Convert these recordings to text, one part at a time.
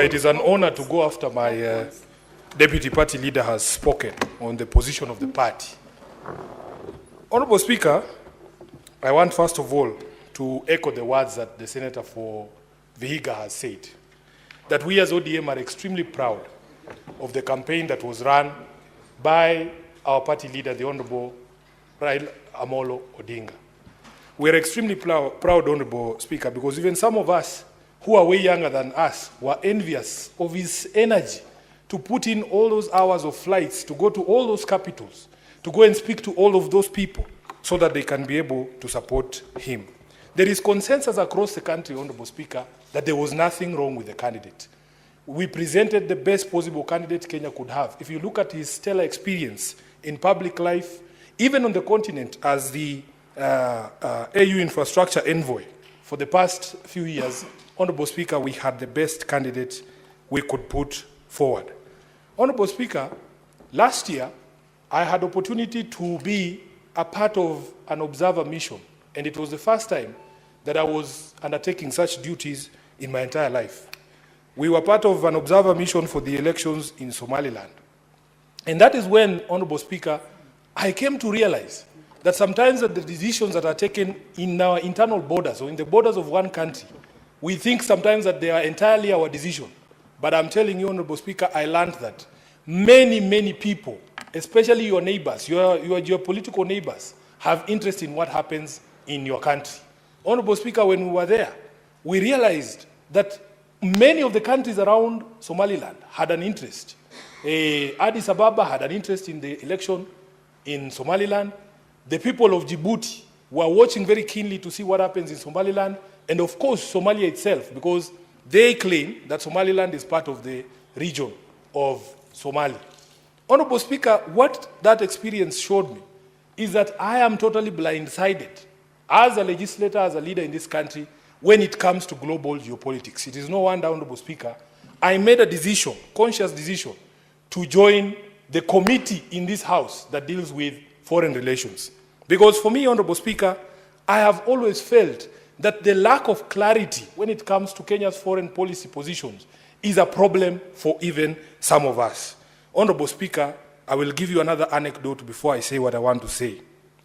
It is an honor to go after my deputy party leader has spoken on the position of the party. Honorable Speaker, I want first of all to echo the words that the Senator for Vihiga has said, that we as ODM are extremely proud of the campaign that was run by our party leader, the Honorable Raila Amolo Odinga. We are extremely proud, Honorable Speaker, because even some of us who are way younger than us were envious of his energy to put in all those hours of flights, to go to all those capitals, to go and speak to all of those people so that they can be able to support him. There is consensus across the country, Honorable Speaker, that there was nothing wrong with the candidate. We presented the best possible candidate Kenya could have. If you look at his stellar experience in public life, even on the continent as the AU infrastructure envoy for the past few years, Honorable Speaker, we had the best candidate we could put forward. Honorable Speaker, last year, I had opportunity to be a part of an observer mission, and it was the first time that I was undertaking such duties in my entire life. We were part of an observer mission for the elections in Somaliland. And that is when, Honorable Speaker, I came to realize that sometimes that the decisions that are taken in our internal borders or in the borders of one country, we think sometimes that they are entirely our decision. But I'm telling you, Honorable Speaker, I learned that many people, especially your neighbors, your political neighbors, have interest in what happens in your country. Honorable Speaker, when we were there, we realized that many of the countries around Somaliland had an interest. Addis Ababa had an interest in the election in Somaliland. The people of Djibouti were watching very keenly to see what happens in Somaliland, and of course Somalia itself, because they claim that Somaliland is part of the region of Somalia. Honorable Speaker, what that experience showed me is that I am totally blindsided as a legislator, as a leader in this country, when it comes to global geopolitics. It is no wonder, Honorable Speaker, I made a decision, conscious decision, to join the committee in this House that deals with foreign relations. Because for me, Honorable Speaker, I have always felt that the lack of clarity when it comes to Kenya's foreign policy positions is a problem for even some of us. Honorable Speaker, I will give you another anecdote before I say what I want to say.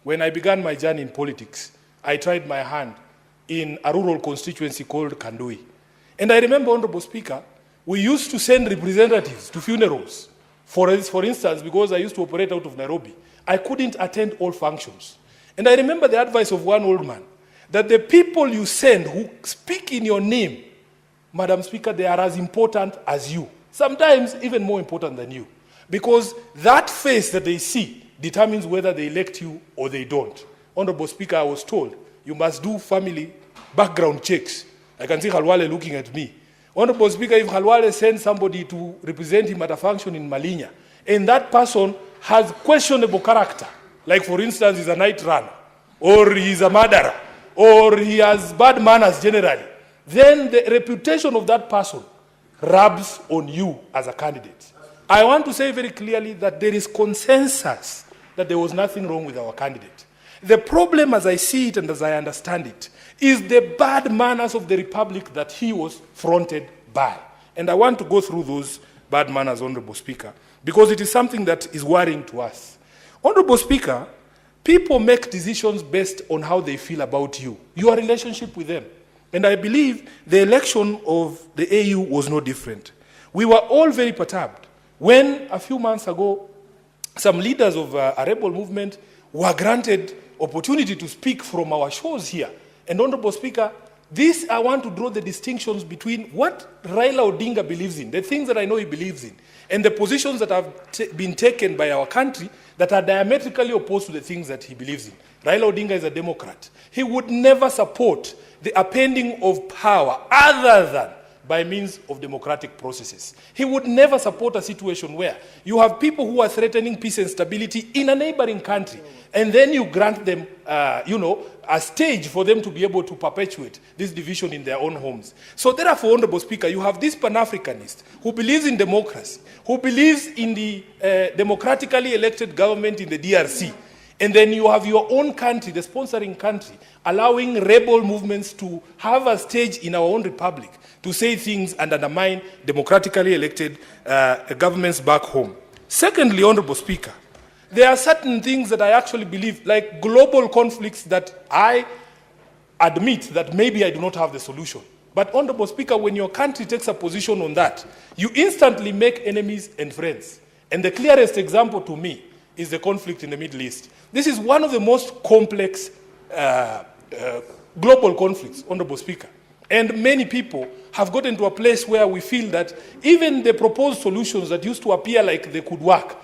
When I began my journey in politics, I tried my hand in a rural constituency called Kandui. And I remember, Honorable Speaker, we used to send representatives to funerals. For instance, because I used to operate out of Nairobi, I couldn't attend all functions. And I remember the advice of one old man, that the people you send who speak in your name, Madam Speaker, they are as important as you. Sometimes even more important than you. Because that face that they see determines whether they elect you or they don't. Honorable Speaker, I was told, you must do family background checks. I can see Halwale looking at me. Honorable Speaker, if Halwale sends somebody to represent him at a function in Malinya, and that person has questionable character, like for instance, he's a night runner, or he's a murderer, or he has bad manners generally, then the reputation of that person rubs on you as a candidate. I want to say very clearly that there is consensus that there was nothing wrong with our candidate. The problem, as I see it and as I understand it, is the bad manners of the Republic that he was fronted by. And I want to go through those bad manners, Honorable Speaker, because it is something that is worrying to us. Honorable Speaker, people make decisions based on how they feel about you, your relationship with them. And I believe the election of the AU was no different. We were all very perturbed when a few months ago, some leaders of a rebel movement were granted opportunity to speak from our shows here. And Honorable Speaker, this I want to draw the distinctions between what Raila Odinga believes in, the things that I know he believes in, and the positions that have been taken by our country that are diametrically opposed to the things that he believes in. Raila Odinga is a Democrat. He would never support the appending of power other than by means of democratic processes. He would never support a situation where you have people who are threatening peace and stability in a neighboring country, and then you grant them, a stage for them to be able to perpetuate this division in their own homes. So therefore, Honorable Speaker, you have this Pan-Africanist who believes in democracy, who believes in the democratically elected government in the DRC, And then you have your own country, the sponsoring country, allowing rebel movements to have a stage in our own republic to say things and undermine democratically elected governments back home. Secondly, Honorable Speaker, there are certain things that I actually believe, like global conflicts, that I admit that maybe I do not have the solution. But Honorable Speaker, when your country takes a position on that, you instantly make enemies and friends. And the clearest example to me is the conflict in the Middle East. This is one of the most complex global conflicts, Honorable Speaker. And many people have gotten to a place where we feel that even the proposed solutions that used to appear like they could work,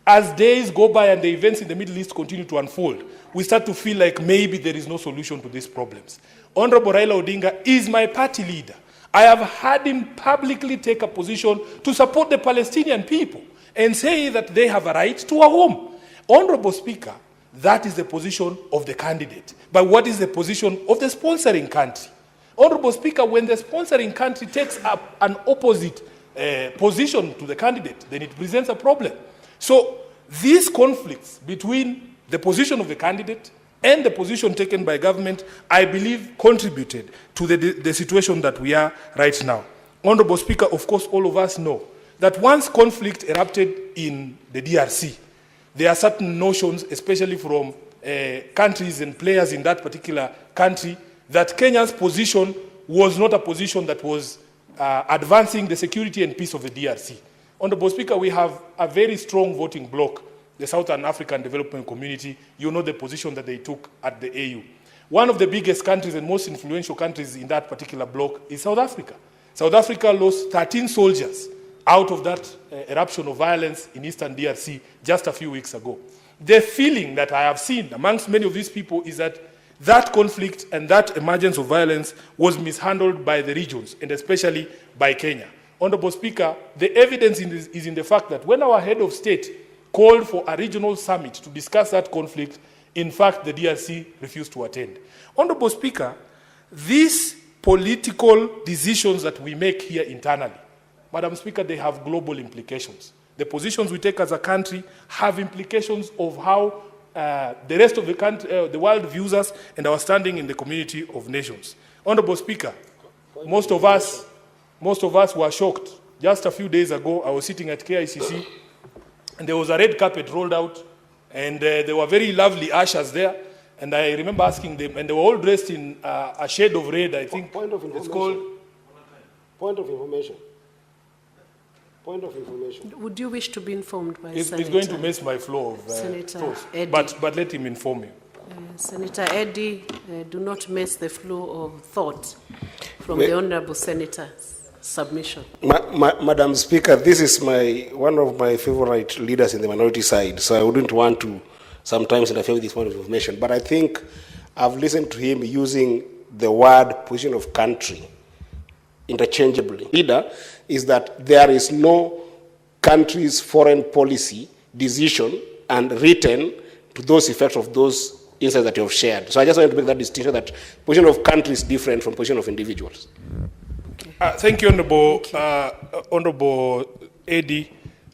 as days go by and the events in the Middle East continue to unfold, we start to feel like maybe there is no solution to these problems. Honorable Raila Odinga is my party leader. I have had him publicly take a position to support the Palestinian people and say that they have a right to a home. Honorable Speaker, that is the position of the candidate. But what is the position of the sponsoring country? Honorable Speaker, when the sponsoring country takes up an opposite position to the candidate, then it presents a problem. So these conflicts between the position of the candidate and the position taken by government, I believe, contributed to the situation that we are right now. Honorable Speaker, of course, all of us know that once conflict erupted in the DRC, there are certain notions, especially from countries and players in that particular country, that Kenya's position was not a position that was advancing the security and peace of the DRC. Honorable Speaker, we have a very strong voting bloc, the Southern African Development Community. You know the position that they took at the AU. One of the biggest countries and most influential countries in that particular bloc is South Africa. South Africa lost 13 soldiers out of that eruption of violence in Eastern DRC just a few weeks ago. The feeling that I have seen amongst many of these people is that that conflict and that emergence of violence was mishandled by the regions, and especially by Kenya. Honorable Speaker, the evidence is in the fact that when our head of state called for a regional summit to discuss that conflict, in fact, the DRC refused to attend. Honorable Speaker, these political decisions that we make here internally, Madam Speaker, they have global implications. The positions we take as a country have implications of how the rest of the country, the world views us and our standing in the community of nations. Honorable Speaker, most of us were shocked. Just a few days ago, I was sitting at KICC, and there was a red carpet rolled out, and there were very lovely ushers there. And I remember asking them, and they were all dressed in a shade of red, I think. Point of information. It's called... Point of information. Point of information. Would you wish to be informed by It's Senator? going to mess my flow of Senator thoughts. Eddie. But let him inform you. Senator Eddie, do not mess the flow of thought from the Honourable Senator's submission. Madam Speaker, this is one of my favorite leaders in the minority side, so I wouldn't want to sometimes interfere with this point of information. But I think I've listened to him using the word position of country interchangeably. Leader is that there is no country's foreign policy decision and written to those effects of those insights that you have shared. So I just wanted to make that distinction that position of country is different from position of individuals. Okay. Thank you, Honorable Eddie.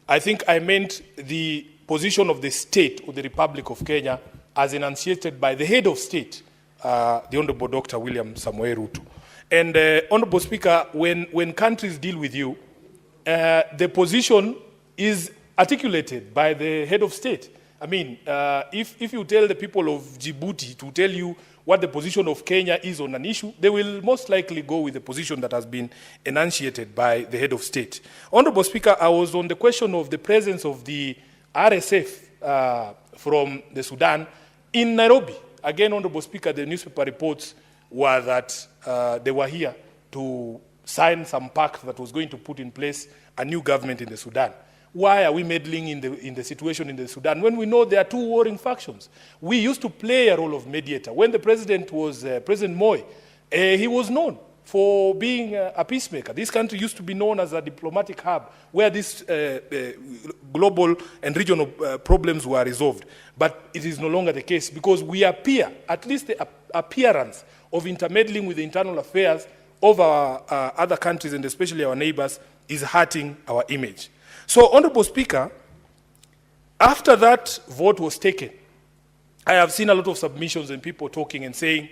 I think I meant the position of the state of the Republic of Kenya as enunciated by the head of state, the Honorable Dr. William Samoei Ruto. And Honorable Speaker, when countries deal with you, the position is articulated by the head of state. I mean, if you tell the people of Djibouti to tell you what the position of Kenya is on an issue, they will most likely go with the position that has been enunciated by the head of state. Honorable Speaker, I was on the question of the presence of the RSF from the Sudan in Nairobi. Again, Honorable Speaker, the newspaper reports were that they were here to sign some pact that was going to put in place a new government in the Sudan. Why are we meddling in the situation in the Sudan when we know there are two warring factions? We used to play a role of mediator. When the president was President Moi, he was known for being a peacemaker. This country used to be known as a diplomatic hub where these global and regional problems were resolved. But it is no longer the case because we appear, at least the appearance of intermeddling with the internal affairs of our other countries and especially our neighbors is hurting our image. So, Honorable Speaker, after that vote was taken, I have seen a lot of submissions and people talking and saying,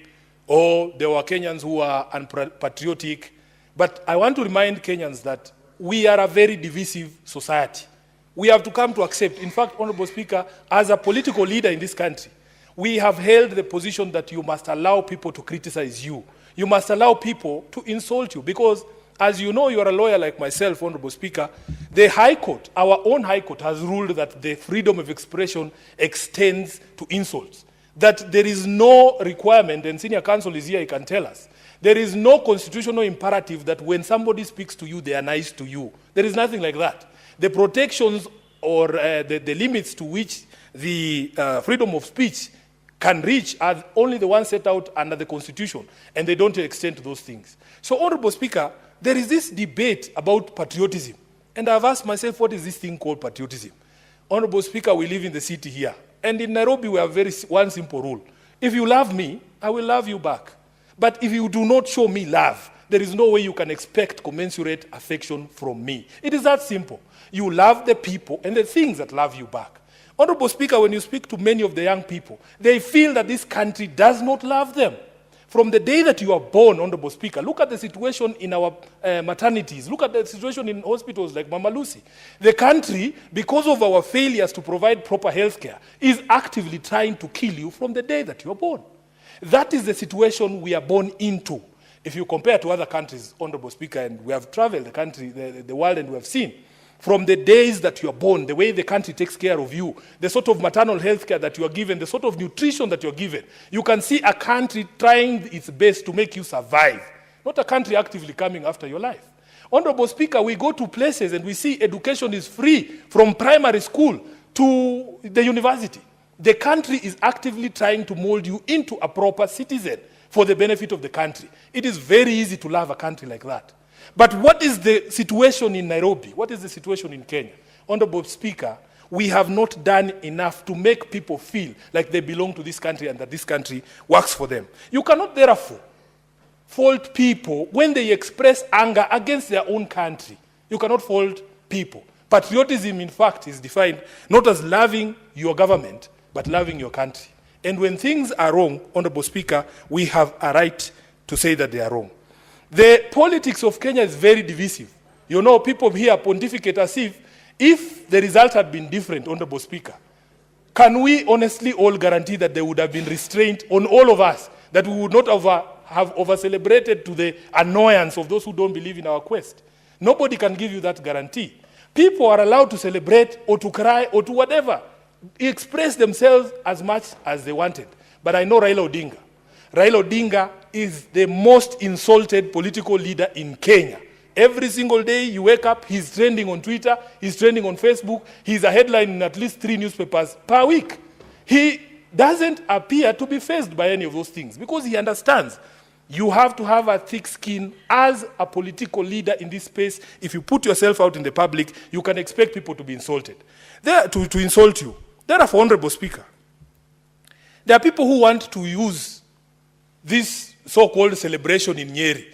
oh, there were Kenyans who are unpatriotic. But I want to remind Kenyans that we are a very divisive society. We have to come to accept, in fact, Honorable Speaker, as a political leader in this country, we have held the position that you must allow people to criticize you. You must allow people to insult you because, as you know, you are a lawyer like myself, Honorable Speaker, the High Court, our own High Court, has ruled that the freedom of expression extends to insults. That there is no requirement, and Senior Counsel is here, he can tell us, there is no constitutional imperative that when somebody speaks to you, they are nice to you. There is nothing like that. The protections or the limits to which the freedom of speech can reach are only the ones set out under the Constitution, and they don't extend to those things. So, Honorable Speaker, there is this debate about patriotism, and I've asked myself, what is this thing called patriotism? Honorable Speaker, we live in the city here, and in Nairobi we have one simple rule. If you love me, I will love you back. But if you do not show me love, there is no way you can expect commensurate affection from me. It is that simple. You love the people and the things that love you back. Honorable Speaker, when you speak to many of the young people, they feel that this country does not love them. From the day that you are born, Honorable Speaker, look at the situation in our maternities. Look at the situation in hospitals like Mama Lucy. The country, because of our failures to provide proper health care, is actively trying to kill you from the day that you are born. That is the situation we are born into. If you compare to other countries, Honorable Speaker, and we have traveled the country, the world, and we have seen, from the days that you are born, the way the country takes care of you, the sort of maternal health care that you are given, the sort of nutrition that you are given, you can see a country trying its best to make you survive, not a country actively coming after your life. Honorable Speaker, we go to places and we see education is free from primary school to the university. The country is actively trying to mold you into a proper citizen for the benefit of the country. It is very easy to love a country like that. But what is the situation in Nairobi? What is the situation in Kenya? Honorable Speaker, we have not done enough to make people feel like they belong to this country and that this country works for them. You cannot therefore fault people when they express anger against their own country. You cannot fault people. Patriotism, in fact, is defined not as loving your government, but loving your country. And when things are wrong, Honorable Speaker, we have a right to say that they are wrong. The politics of Kenya is very divisive. You know, people here pontificate as if the result had been different, Honorable Speaker. Can we honestly all guarantee that there would have been restraint on all of us, that we would not have over-celebrated to the annoyance of those who don't believe in our quest? Nobody can give you that guarantee. People are allowed to celebrate or to cry or to whatever, express themselves as much as they wanted. But I know Raila Odinga. Raila Odinga is the most insulted political leader in Kenya. Every single day you wake up, he's trending on Twitter, he's trending on Facebook, he's a headline in at least 3 newspapers per week. He doesn't appear to be faced by any of those things because he understands you have to have a thick skin as a political leader in this space. If you put yourself out in the public, you can expect people to be insulted. To insult you. Therefore, Honorable Speaker, there are people who want to use this so-called celebration in Nyeri.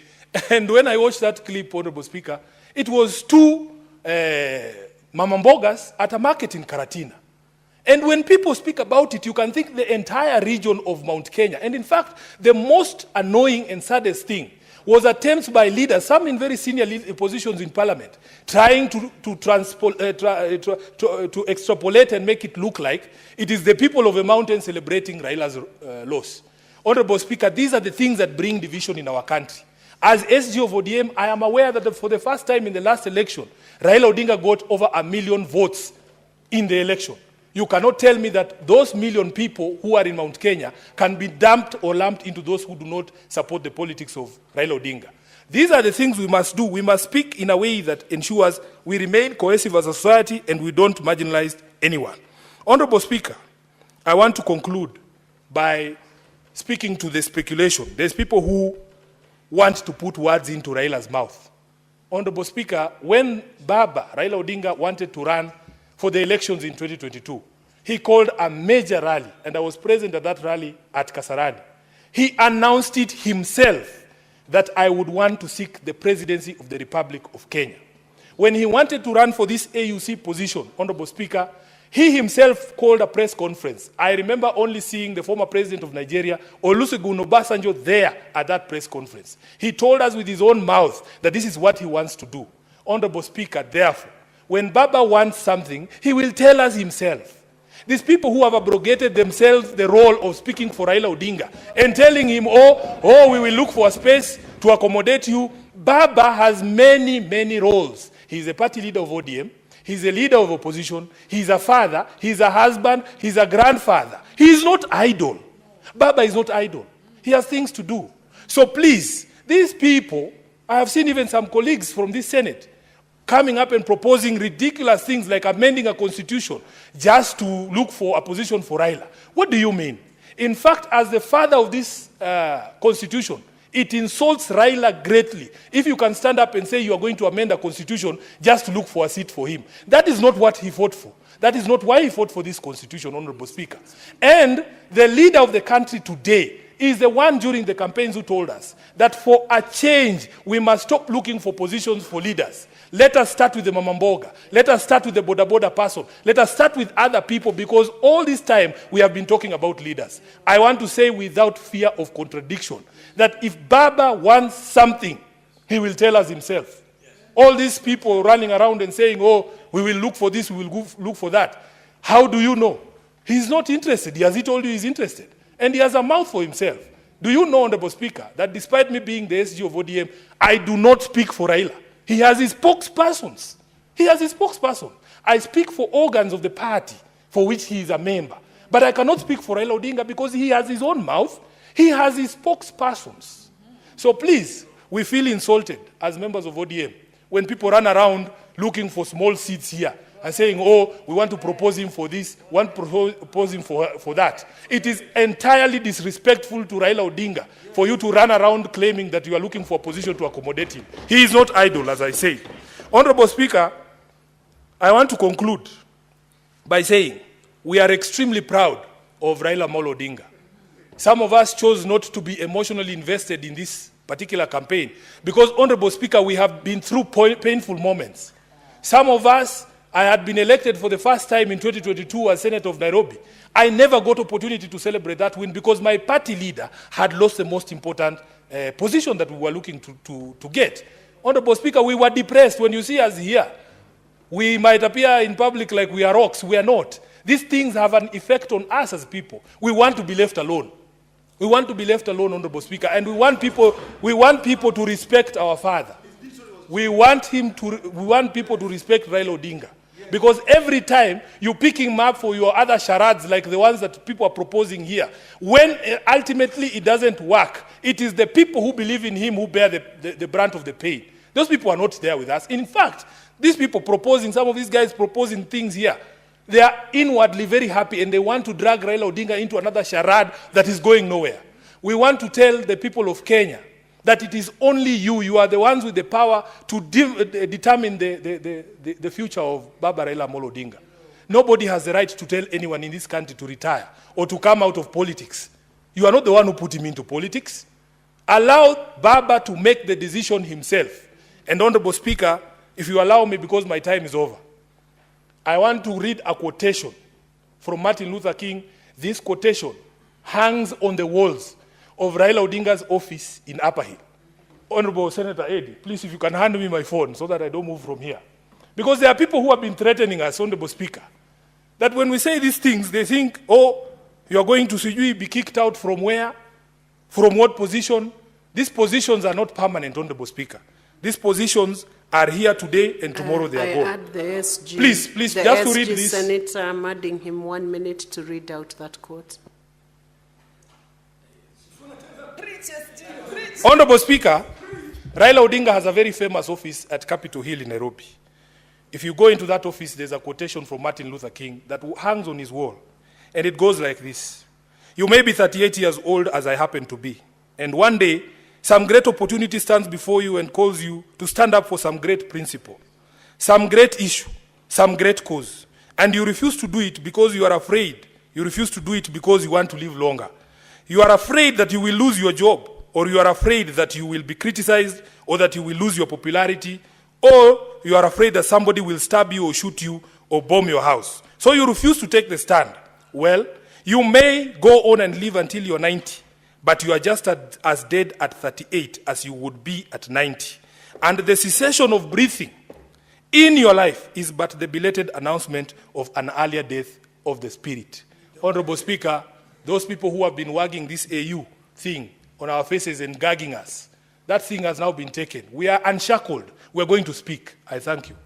And when I watched that clip, Honorable Speaker, it was 2 Mama Mbogas at a market in Karatina. And when people speak about it, you can think the entire region of Mount Kenya. And in fact, the most annoying and saddest thing was attempts by leaders, some in very senior positions in parliament, trying to extrapolate and make it look like it is the people of a mountain celebrating Raila's loss. Honorable Speaker, these are the things that bring division in our country. As SG of ODM, I am aware that for the first time in the last election, Raila Odinga got over 1 million votes in the election. You cannot tell me that those million people who are in Mount Kenya can be dumped or lumped into those who do not support the politics of Raila Odinga. These are the things we must do. We must speak in a way that ensures we remain cohesive as a society and we don't marginalize anyone. Honorable Speaker, I want to conclude by speaking to the speculation. There's people who want to put words into Raila's mouth. Honorable Speaker, when Baba Raila Odinga wanted to run for the elections in 2022, he called a major rally, and I was present at that rally at Kasarani. He announced it himself that I would want to seek the presidency of the Republic of Kenya. When he wanted to run for this AUC position, Honorable Speaker, He himself called a press conference. I remember only seeing the former president of Nigeria, Olusegun Obasanjo, there at that press conference. He told us with his own mouth that this is what he wants to do. Honorable Speaker, therefore, when Baba wants something, he will tell us himself. These people who have abrogated themselves the role of speaking for Raila Odinga and telling him, oh, we will look for a space to accommodate you. Baba has many, many roles. He's a party leader of ODM. He's a leader of opposition. He's a father. He's a husband. He's a grandfather. He's not idle. Baba is not idle. He has things to do. So please, these people, I have seen even some colleagues from this Senate coming up and proposing ridiculous things like amending a constitution just to look for a position for Raila. What do you mean? In fact, as the father of this constitution, it insults Raila greatly if you can stand up and say you are going to amend a constitution just to look for a seat for him. That is not what he fought for. That is not why he fought for this constitution, Honorable Speaker. And the leader of the country today is the one during the campaigns who told us that for a change, we must stop looking for positions for leaders. Let us start with the Mamamboga. Let us start with the Boda person. Let us start with other people, because all this time we have been talking about leaders. I want to say without fear of contradiction that if Baba wants something, he will tell us himself. All these people running around and saying, oh, we will look for this, we will look for that. How do you know? He's not interested. Has he told you he's interested? And he has a mouth for himself. Do you know, Honorable Speaker, that despite me being the SG of ODM, I do not speak for Raila. He has his spokespersons. He has his spokesperson. I speak for organs of the party for which he is a member. But I cannot speak for Raila Odinga because he has his own mouth. He has his spokespersons. So please, we feel insulted as members of ODM when people run around looking for small seats here and saying, oh, we want to propose him for this, want to propose him for that. It is entirely disrespectful to Raila Odinga for you to run around claiming that you are looking for a position to accommodate him. He is not idle, as I say. Honorable Speaker, I want to conclude by saying we are extremely proud of Raila Amolo Odinga. Some of us chose not to be emotionally invested in this particular campaign because, Honorable Speaker, we have been through painful moments. Some of us, I had been elected for the first time in 2022 as Senator of Nairobi. I never got opportunity to celebrate that win because my party leader had lost the most important position that we were looking to get. Honorable Speaker, we were depressed. When you see us here, we might appear in public like we are rocks. We are not. These things have an effect on us as people. We want to be left alone. We want to be left alone, Honorable Speaker, and we want people to respect our father. We want people to respect Raila Odinga. Because every time you pick him up for your other charades like the ones that people are proposing here, when ultimately it doesn't work, it is the people who believe in him who bear the brunt of the pain. Those people are not there with us. In fact, these people proposing, some of these guys proposing things here, they are inwardly very happy and they want to drag Raila Odinga into another charade that is going nowhere. We want to tell the people of Kenya that it is only you are the ones with the power to determine the future of Baba Raila Amolo Odinga. Nobody has the right to tell anyone in this country to retire or to come out of politics. You are not the one who put him into politics. Allow Baba to make the decision himself. And Honorable Speaker, if you allow me, because my time is over, I want to read a quotation from Martin Luther King. This quotation hangs on the walls of Raila Odinga's office in Upper Hill. Honorable Senator Eddie, please, if you can hand me my phone so that I don't move from here. Because there are people who have been threatening us, Honorable Speaker, that when we say these things, they think, oh, you are going to be kicked out from where? From what position? These positions are not permanent, Honorable Speaker. These positions are here today and tomorrow they are gone. Add the SG. Please, just to read this. Senator, I'm adding him 1 minute to read out that quote. Honorable Speaker, Raila Odinga has a very famous office at Capitol Hill in Nairobi. If you go into that office, there's a quotation from Martin Luther King that hangs on his wall. And it goes like this. You may be 38 years old as I happen to be. And one day, some great opportunity stands before you and calls you to stand up for some great principle, some great issue, some great cause. And you refuse to do it because you are afraid. You refuse to do it because you want to live longer. You are afraid that you will lose your job, or you are afraid that you will be criticized, or that you will lose your popularity, or you are afraid that somebody will stab you or shoot you, or bomb your house. So you refuse to take the stand. Well, you may go on and live until you're 90, but you are just as dead at 38 as you would be at 90. And the cessation of breathing in your life is but the belated announcement of an earlier death of the spirit. Honorable Speaker, those people who have been wagging this AU thing on our faces and gagging us, that thing has now been taken. We are unshackled. We are going to speak. I thank you.